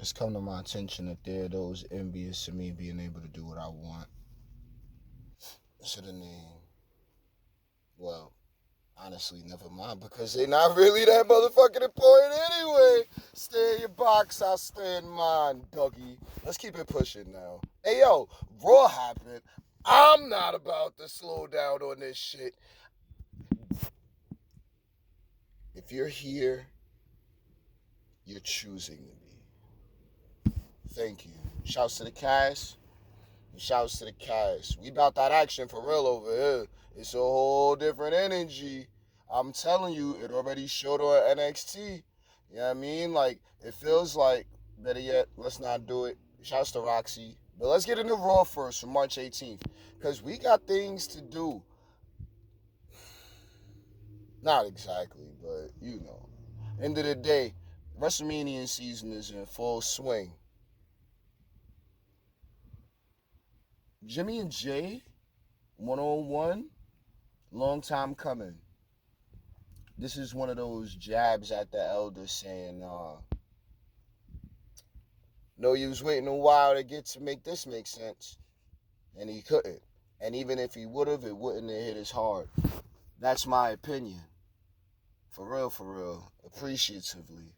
It's come to my attention that there are those envious of me being able to do what I want. Should have named, well, honestly, never mind, because they not really that motherfucking important anyway. Stay in your box, I'll stay in mine, Dougie. Let's keep it pushing now. Hey, yo, Raw happened. I'm not about to slow down on this shit. If you're here, you're choosing to be. Thank you. Shouts to the cast. Shouts to the cast. We about that action for real over here. It's a whole different energy. I'm telling you, it already showed on NXT. You know what I mean? Like, it feels like, better yet, let's not do it. Shouts to Roxy. But let's get into Raw first from March 18th. Because we got things to do. Not exactly, but you know. End of the day, WrestleMania season is in full swing. Jimmy and Jay, 101, long time coming. This is one of those jabs at the elder saying, no, you was waiting a while to get to make this make sense. And he couldn't. And even if he would have, it wouldn't have hit as hard. That's my opinion. For real. Appreciatively.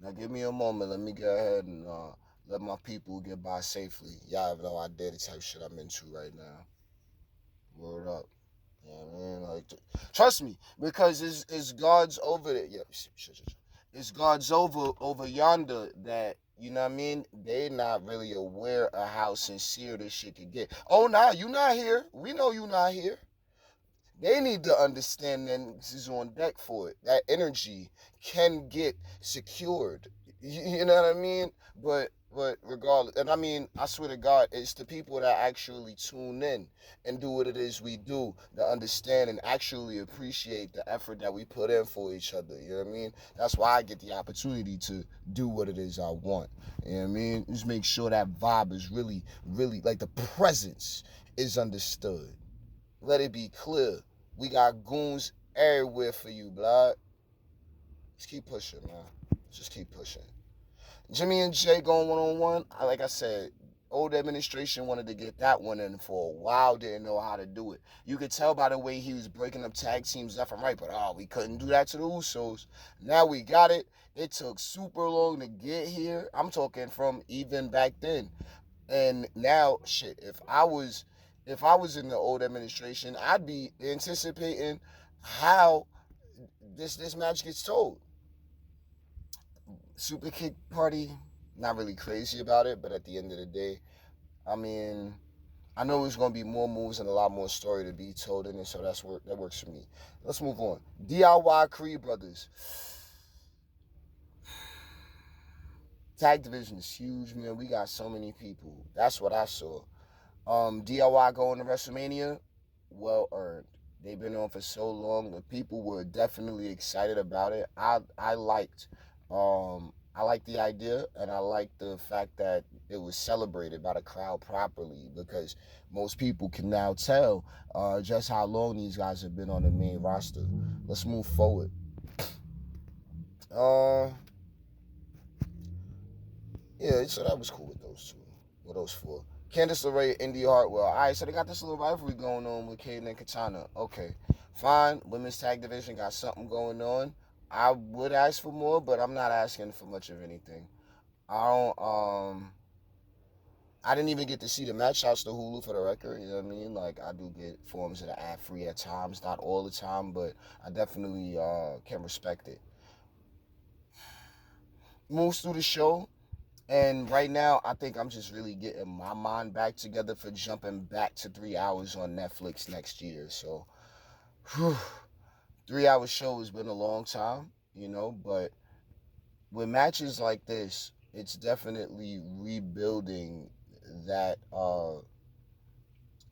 Now give me a moment. Let me go ahead and let my people get by safely. Y'all have no idea the type of shit I'm into right now. Word up. You know what I mean? Like, trust me, because it's God's over there. Yeah, it's God's over yonder that, you know what I mean? They not really aware of how sincere this shit could get. Oh, nah, you not here. We know you not here. They need to understand that this is on deck for it. That energy can get secured. You know what I mean? But regardless, and I mean, I swear to God, it's the people that actually tune in and do what it is we do that understand and actually appreciate the effort that we put in for each other. You know what I mean? That's why I get the opportunity to do what it is I want. You know what I mean? Just make sure that vibe is really like the presence is understood. Let it be clear. We got goons everywhere for you, blood. Just keep pushing, man. Just keep pushing. Jimmy and Jay going one on one. Like I said, old administration wanted to get that one in for a while, didn't know how to do it. You could tell by the way he was breaking up tag teams left and right, but we couldn't do that to the Usos. Now we got it. It took super long to get here. I'm talking from even back then. And now, shit, if I was in the old administration, I'd be anticipating how this match gets told. Super kick party, not really crazy about it, but at the end of the day, I mean, I know there's gonna be more moves and a lot more story to be told in it, so that works for me. Let's move on. DIY Creed Brothers. Tag division is huge, man. We got so many people. That's what I saw. DIY going to WrestleMania, well earned. They've been on for so long. The people were definitely excited about it. I liked the idea, and I liked the fact that it was celebrated by the crowd properly, because most people can now tell just how long these guys have been on the main roster. Let's move forward. Uh, yeah, so that was cool with those two, with those four. Candice LeRae, Indy Hartwell. All right, so they got this little rivalry going on with Kaden and Katana. Okay, fine. Women's tag division got something going on. I would ask for more, but I'm not asking for much of anything. I don't. I didn't even get to see the match. Shouts to Hulu for the record. You know what I mean? Like, I do get forms that are ad free at times, not all the time, but I definitely can respect it. Moves through the show. And right now, I think I'm just really getting my mind back together for jumping back to 3 hours on Netflix next year. So, whew, 3 hour show has been a long time, but with matches like this, it's definitely rebuilding that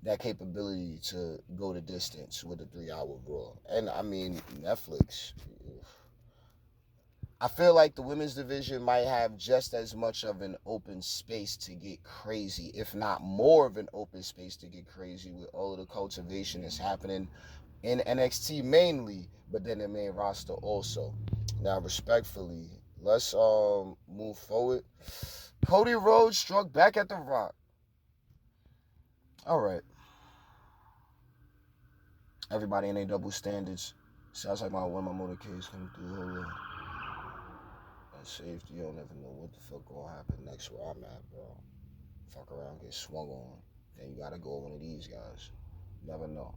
that capability to go the distance with a 3 hour Raw. And I mean, Netflix. I feel like the women's division might have just as much of an open space to get crazy, if not more of an open space to get crazy, with all of the cultivation that's happening in NXT mainly, but then the main roster also. Now, respectfully, let's move forward. Cody Rhodes struck back at The Rock. All right. Everybody in their double standards. Sounds like one of my motorcades coming through. Hold on. Safety, you don't never know what the fuck gonna happen next where I'm at, bro. Fuck around, get swung on. Then you gotta go one of these guys. Never know.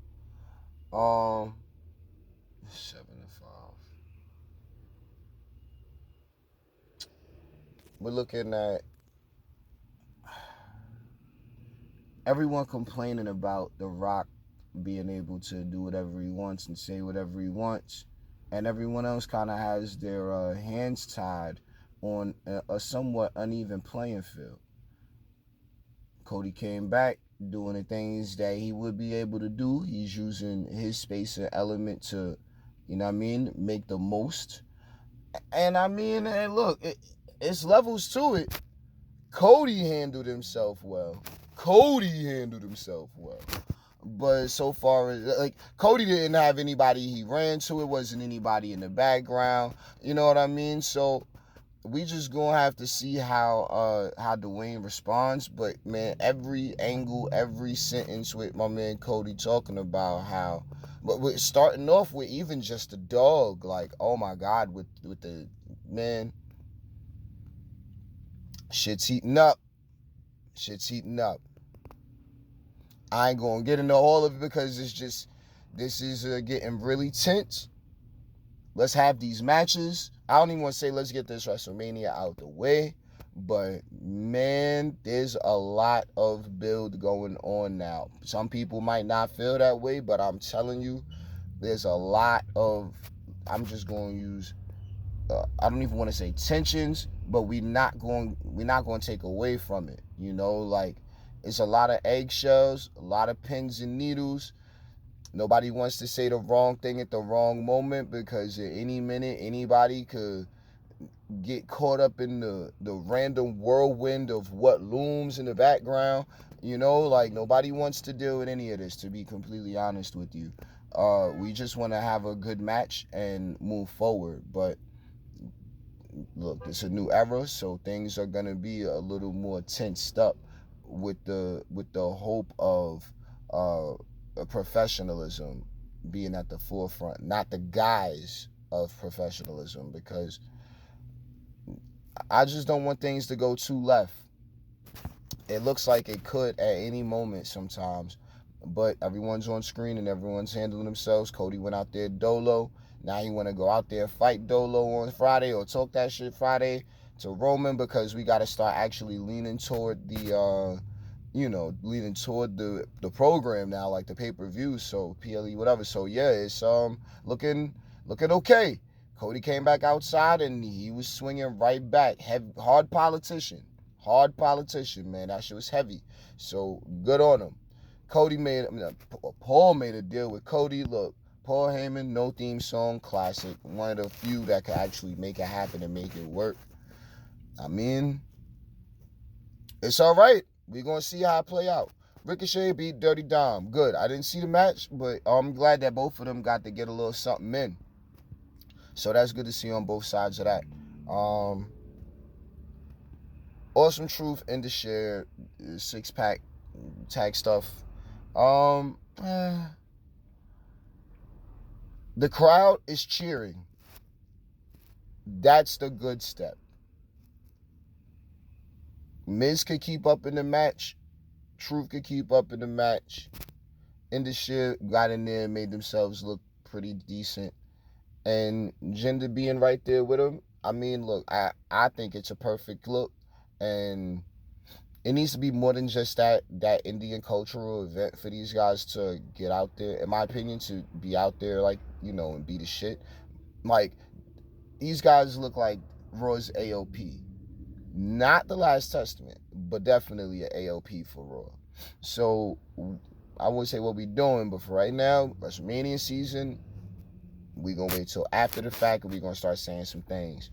7-5. We're looking at everyone complaining about The Rock being able to do whatever he wants and say whatever he wants, and everyone else kind of has their hands tied on a somewhat uneven playing field. Cody came back doing the things that he would be able to do. He's using his space and element to, you know what I mean, make the most. And I mean, and look, it's levels to it. Cody handled himself well. But so far as, like, Cody didn't have anybody he ran to. It wasn't anybody in the background. You know what I mean? So we just gonna have to see how Dwayne responds. But man, every angle, every sentence with my man Cody talking about how, but we're starting off with even just the dog, like, oh my God, with the man, shit's heating up. I ain't gonna get into all of it because this is getting really tense. Let's have these matches. I don't even want to say let's get this WrestleMania out the way, but man, there's a lot of build going on now. Some people might not feel that way, but I'm telling you, there's a lot of, I'm just going to use, I don't even want to say tensions, but we're not going to take away from it. You know, like, it's a lot of eggshells, a lot of pins and needles. Nobody wants to say the wrong thing at the wrong moment because at any minute, anybody could get caught up in the random whirlwind of what looms in the background. You know, like, nobody wants to deal with any of this, to be completely honest with you. We just want to have a good match and move forward. But look, it's a new era, so things are going to be a little more tensed up with the hope of professionalism being at the forefront, not the guise of professionalism, because I just don't want things to go too left. It looks like it could at any moment sometimes, but everyone's on screen and everyone's handling themselves. Cody went out there dolo. Now he want to go out there fight dolo on Friday or talk that shit Friday to Roman, because we got to start actually leaning toward the program now, like the pay-per-view, so PLE, whatever. So yeah, it's looking okay. Cody came back outside and he was swinging right back. Hard politician, man. That shit was heavy. So good on him. Paul made a deal with Cody. Look, Paul Heyman, no theme song, classic. One of the few that could actually make it happen and make it work. I mean, it's all right. We're going to see how it play out. Ricochet beat Dirty Dom. Good. I didn't see the match, but I'm glad that both of them got to get a little something in. So that's good to see on both sides of that. Awesome Truth in the share, 6-pack tag stuff. The crowd is cheering. That's the good step. Miz could keep up in the match. Truth could keep up in the match. In the shit, got in there and made themselves look pretty decent. And Jinder being right there with him, I mean, look, I think it's a perfect look. And it needs to be more than just that Indian cultural event for these guys to get out there, in my opinion, to be out there, like, you know, and be the shit. Like, these guys look like Raw's AOP. Not the Last Testament, but definitely an AOP for Raw. So I wouldn't say what we're doing, but for right now, WrestleMania season, we're going to wait till after the fact and we're going to start saying some things.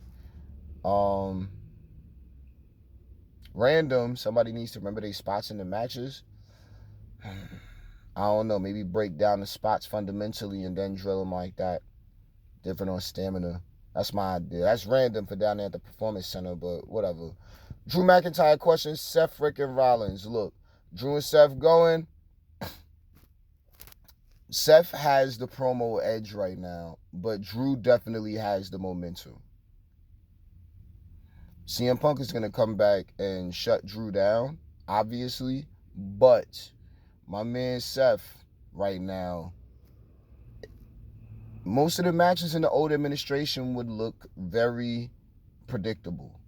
Random, somebody needs to remember their spots in the matches. I don't know, maybe break down the spots fundamentally and then drill them like that. Different on stamina. That's my idea. That's random for down there at the Performance Center, but whatever. Drew McIntyre questions Seth, Rick, and Rollins. Look, Drew and Seth going. Seth has the promo edge right now, but Drew definitely has the momentum. CM Punk is going to come back and shut Drew down, obviously, but my man Seth right now, most of the matches in the old administration would look very predictable.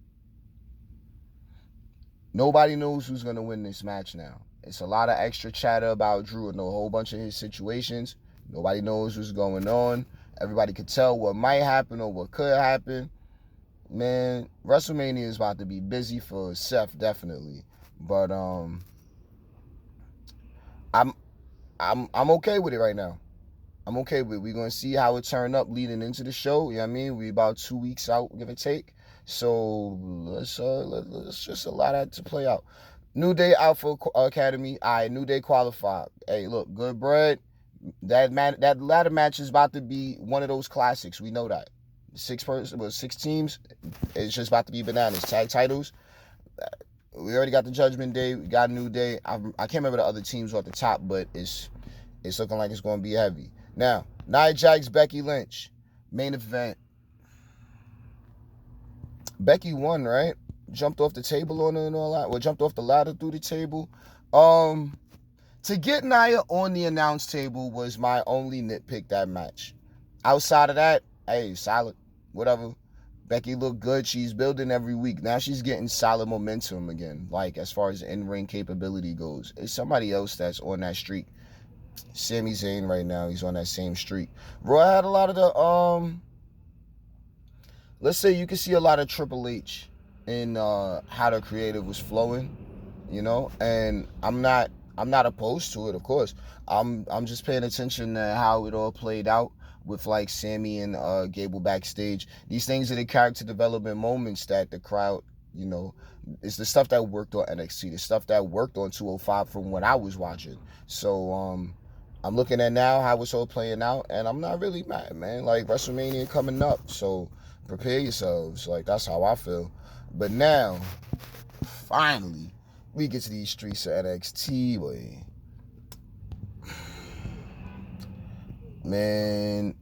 Nobody knows who's going to win this match now. It's a lot of extra chatter about Drew and a whole bunch of his situations. Nobody knows what's going on. Everybody could tell what might happen or what could happen. Man, WrestleMania is about to be busy for Seth, definitely. But I'm okay with it right now. I'm okay with it. We're gonna see how it turned up leading into the show. You know what I mean? We about 2 weeks out, give or take. So let's just allow that to play out. New Day Alpha Academy. All right, New Day qualified. Hey, look, good bread. That ladder match is about to be one of those classics. We know that. 6 teams. It's just about to be bananas. Tag titles. We already got the Judgment Day. We got New Day. I can't remember the other teams at the top, but it's looking like it's going to be heavy. Now, Nia Jax, Becky Lynch. Main event. Becky won, right? Jumped off the table on her and all that. Well, jumped off the ladder through the table. To get Nia on the announce table was my only nitpick that match. Outside of that, hey, solid. Whatever. Becky looked good. She's building every week. Now she's getting solid momentum again. Like, as far as in-ring capability goes. It's somebody else that's on that streak. Sami Zayn right now, he's on that same streak. Raw had a lot of the, let's say you can see a lot of Triple H in how the creative was flowing, you know, and I'm not opposed to it, of course. I'm just paying attention to how it all played out with like Sammy and Gable backstage. These things are the character development moments that the crowd, you know, it's the stuff that worked on NXT, the stuff that worked on 205 from when I was watching. So I'm looking at now how it's all playing out, and I'm not really mad, man. Like, WrestleMania coming up, so prepare yourselves. Like, that's how I feel. But now, finally, we get to these streets of NXT, boy. Man,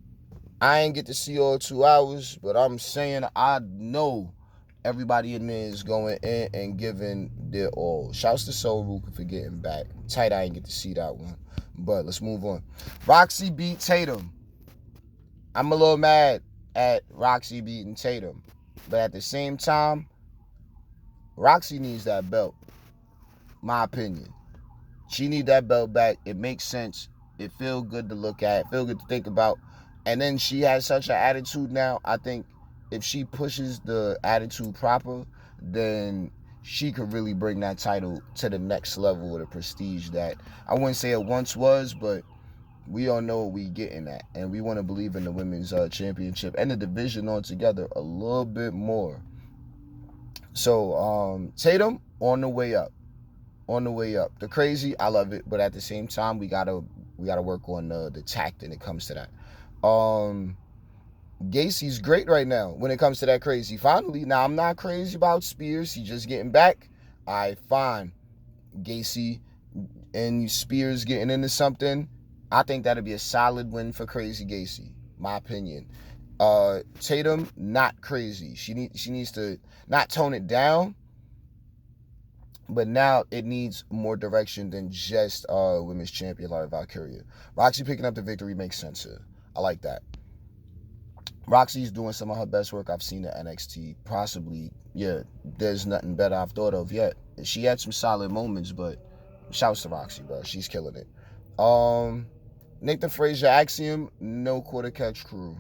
I ain't get to see all 2 hours, but I'm saying I know everybody in there is going in and giving their all. Shouts to Soul Ruka for getting back. Tight, I ain't get to see that one. But let's move on. Roxy beat Tatum. I'm a little mad at Roxy beating Tatum. But at the same time, Roxy needs that belt. My opinion. She needs that belt back. It makes sense. It feels good to look at. Feel good to think about. And then she has such an attitude now. I think if she pushes the attitude proper, then she could really bring that title to the next level of the prestige that I wouldn't say it once was, but we all know what we getting at. And we want to believe in the women's championship and the division altogether a little bit more. So Tatum on the way up. On the way up. The crazy, I love it, but at the same time, we gotta work on the tact when it comes to that. Gacy's great right now when it comes to that crazy. Finally, now I'm not crazy about Spears. He's just getting back. All right, fine. Gacy and Spears getting into something. I think that'd be a solid win for Crazy Gacy. My opinion. Tatum, not crazy. She needs to not tone it down. But now it needs more direction than just women's champion Lara Valkyria. Roxy picking up the victory makes sense here. I like that. Roxy's doing some of her best work I've seen at NXT. Possibly, yeah, there's nothing better I've thought of yet. She had some solid moments, but shouts to Roxy, bro. She's killing it. Nathan Frazier, Axiom, no quarter catch crew.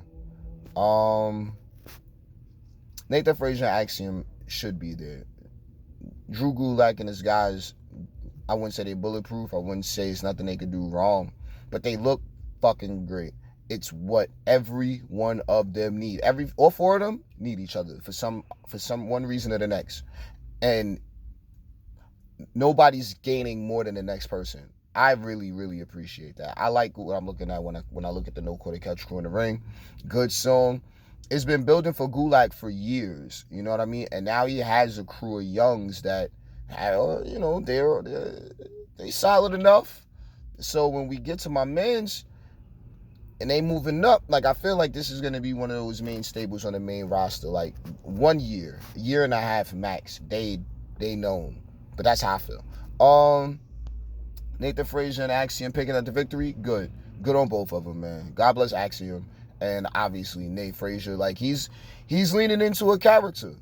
Nathan Frazier, Axiom should be there. Drew Gulak and his guys, I wouldn't say they're bulletproof. I wouldn't say it's nothing they could do wrong. But they look fucking great. It's what every one of them need. All 4 of them need each other for some one reason or the next. And nobody's gaining more than the next person. I really, really appreciate that. I like what I'm looking at when I look at the No Quarter Catch crew in the ring. Good song. it's been building for Gulak for years. You know what I mean? And now he has a crew of youngs that, you know, they solid enough. So when we get to my men's and they moving up, like I feel like this is gonna be one of those main staples on the main roster. Like 1 year, a year and a half max. They known, but that's how I feel. Nathan Frazier and Axiom picking up the victory. Good on both of them, man. God bless Axiom, and obviously Nate Frazier. Like he's leaning into a character.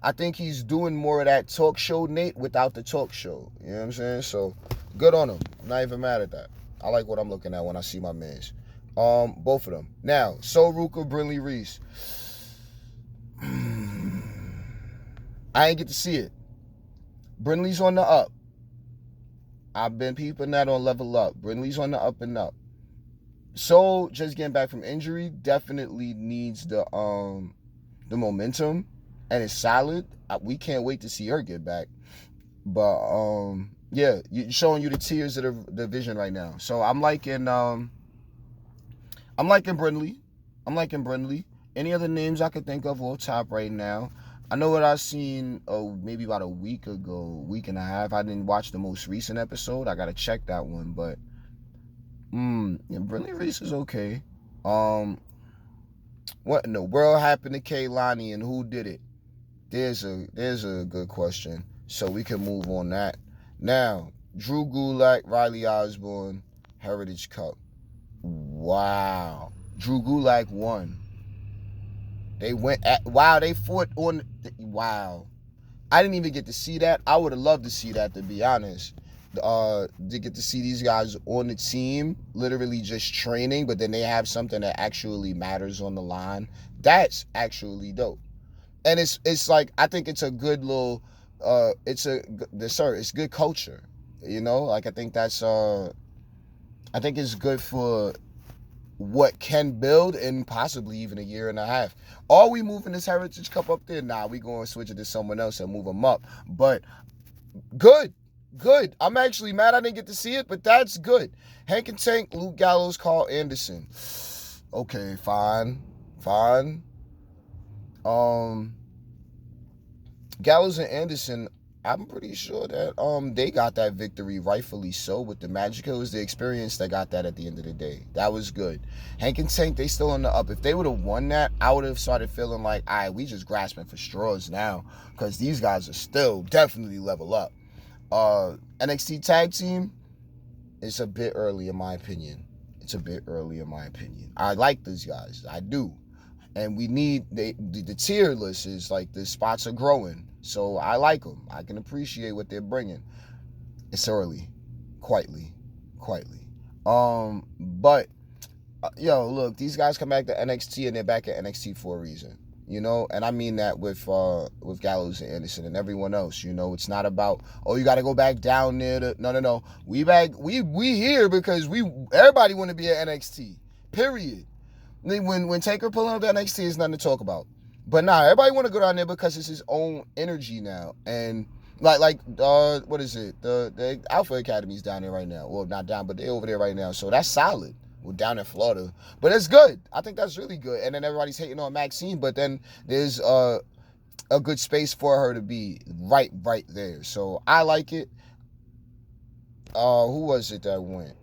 I think he's doing more of that talk show Nate without the talk show. You know what I'm saying? So good on him. I'm not even mad at that. I like what I'm looking at when I see my mans. Both of them. Now, So Ruka, Brinley Reese. I ain't get to see it. Brinley's on the up. I've been peeping that on Level Up. Brinley's on the up and up. So just getting back from injury definitely needs the momentum, and it's solid. We can't wait to see her get back. But yeah, showing you the tiers of the division right now. So I'm liking Brinley. Any other names I could think of all top right now? I know what I seen maybe about a week and a half. I didn't watch the most recent episode. I gotta check that one, but yeah, Brinley Reese is okay. What in the world happened to Kaylani and who did it? There's a good question. So we can move on that. Now, Drew Gulak, Riley Osborne, Heritage Cup. Wow. Drew Gulak won. They fought on, wow. I didn't even get to see that. I would have loved to see that, to be honest. To get to see these guys on the team, literally just training, but then they have something that actually matters on the line. That's actually dope. And it's like, I think it's a good little, it's good culture. You know, like I think it's good for what can build in possibly even a year and a half. Are we moving this Heritage Cup up there? Nah, we going to switch it to someone else and move them up. But good. I'm actually mad I didn't get to see it, but that's good. Hank and Tank, Luke Gallows, Carl Anderson. Okay, fine. Gallows and Anderson, I'm pretty sure that they got that victory, rightfully so, with the Magic. It was the experience that got that at the end of the day. That was good. Hank and Tank, they still on the up. If they would have won that, I would have started feeling like, all right, we just grasping for straws now, because these guys are still definitely level up. NXT Tag Team, it's a bit early in my opinion. I like these guys. I do. And we need, the tier list is like, the spots are growing. So I like them. I can appreciate what they're bringing. It's early. Quietly. But, yo, look, these guys come back to NXT and they're back at NXT for a reason. You know, and I mean that with Gallows and Anderson and everyone else. You know, it's not about, oh, you got to go back down there to, no. We here because everybody want to be at NXT. Period. When Taker pulling up to NXT, it's nothing to talk about. But nah, everybody want to go down there because it's his own energy now. And like what is it? The Alpha Academy's down there right now. Well, not down, but they're over there right now. So that's solid. We're down in Florida. But it's good. I think that's really good. And then everybody's hating on Maxine, but then there's a good space for her to be right there. So I like it. Who was it that went?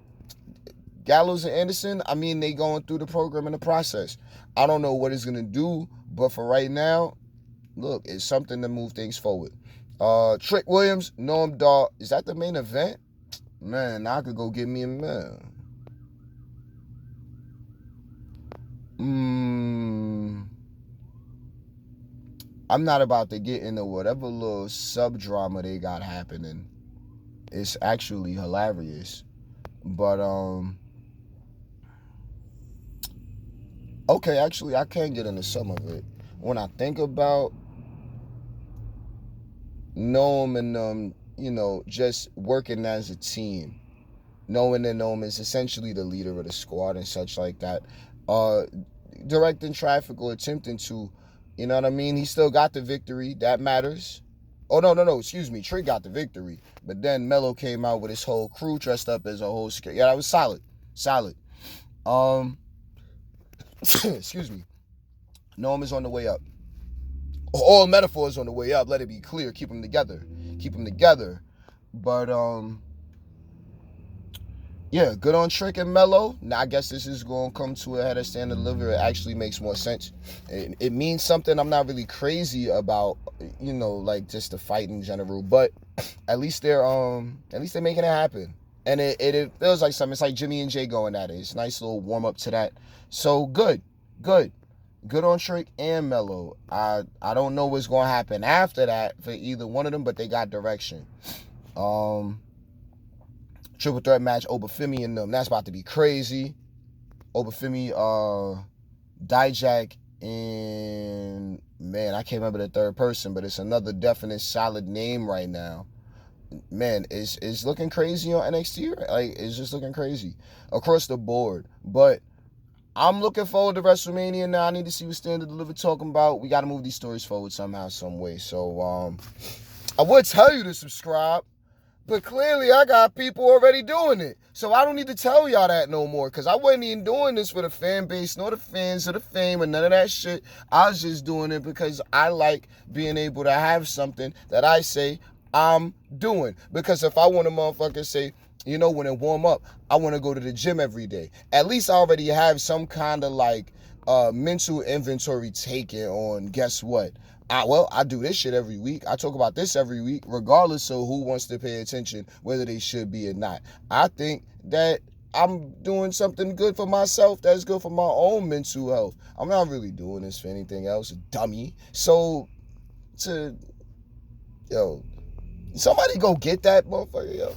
Gallows and Anderson, I mean, they going through the program in the process. I don't know what it's going to do, but for right now, look, it's something to move things forward. Trick Williams, Noam Dar, is that the main event? Man, I could go get me a man. I'm not about to get into whatever little sub-drama they got happening. It's actually hilarious. But, okay, actually, I can get into some of it. When I think about Noam and you know, just working as a team, knowing that Noam is essentially the leader of the squad and such like that, directing traffic or attempting to, you know what I mean? He still got the victory. That matters. Oh, no, excuse me. Trick got the victory. But then Melo came out with his whole crew dressed up as a whole scare. Yeah, that was solid. Excuse me. Noam is on the way up. All metaphor is on the way up. Let it be clear. Keep them together. Keep them together. But yeah, good on Trick and Mello. Now I guess this is going to come to a head of stand and deliver. It actually makes more sense. It means something I'm not really crazy about, you know, like just the fight in general. But at least they're making it happen. And it feels like something. It's like Jimmy and Jay going at it. It's a nice little warm up to that. So good on Trick and Mello. I don't know what's going to happen after that for either one of them, but they got direction. Triple threat match, Obafemi and them. That's about to be crazy. Obafemi, Dijak, and man, I can't remember the third person, but it's another definite solid name right now. Man, it's looking crazy on NXT. Like, it's just looking crazy across the board. But I'm looking forward to WrestleMania now. I need to see what Stand and Deliver talking about. We got to move these stories forward somehow, some way. So, I would tell you to subscribe, but clearly I got people already doing it. So I don't need to tell y'all that no more, because I wasn't even doing this for the fan base, nor the fans, or the fame, or none of that shit. I was just doing it because I like being able to have something that I say I'm doing. Because if I want a motherfucker say, you know, when it warm up, I want to go to the gym every day. At least I already have some kind of like mental inventory taken on, guess what? I do this shit every week. I talk about this every week, regardless of who wants to pay attention, whether they should be or not. I think that I'm doing something good for myself that's good for my own mental health. I'm not really doing this for anything else, dummy. So, somebody go get that motherfucker, yo.